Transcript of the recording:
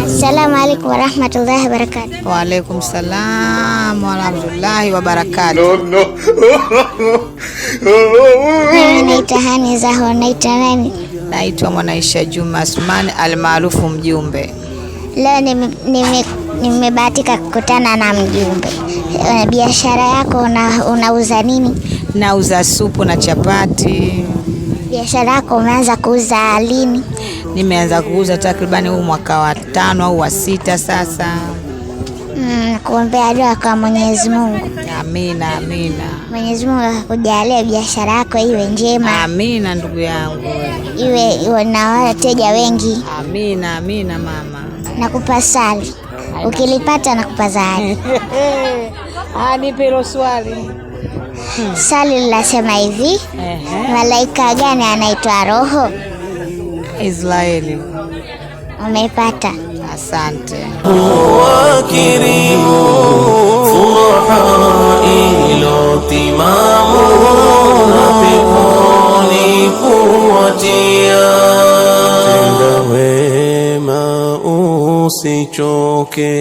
Assalamu alaikum warahmatullahi wabarakatuh. Wa alaikum salam warahmatullahi wabarakatuh. No. Mimi naitwa Hani Zaho. Naitwa nani? Naitwa Mwanaisha Juma Asmani almaarufu Mjumbe. Leo nimebahatika kukutana na Mjumbe. Biashara yako unauza nini? Nauza supu na chapati. Biashara yako umeanza kuuza lini? Nimeanza kuuza takribani huu mwaka wa 5 au wa 6 sasa. Kuombea dua kwa Mwenyezi Mungu. Amina. Mwenyezi Mungu akujalie biashara yako iwe njema. Amina ndugu yangu. Iwe na wateja wengi. Amina mama. Nakupa sali. Ukilipata nakupa zawadi. Nipe hilo swali. Sali linasema hivi. Malaika gani anaitwa Roho? Israeli. Umeipata. Asante. Wakirimu furaha ilotimamu na peponi kuwatia. Tenda wema usichoke.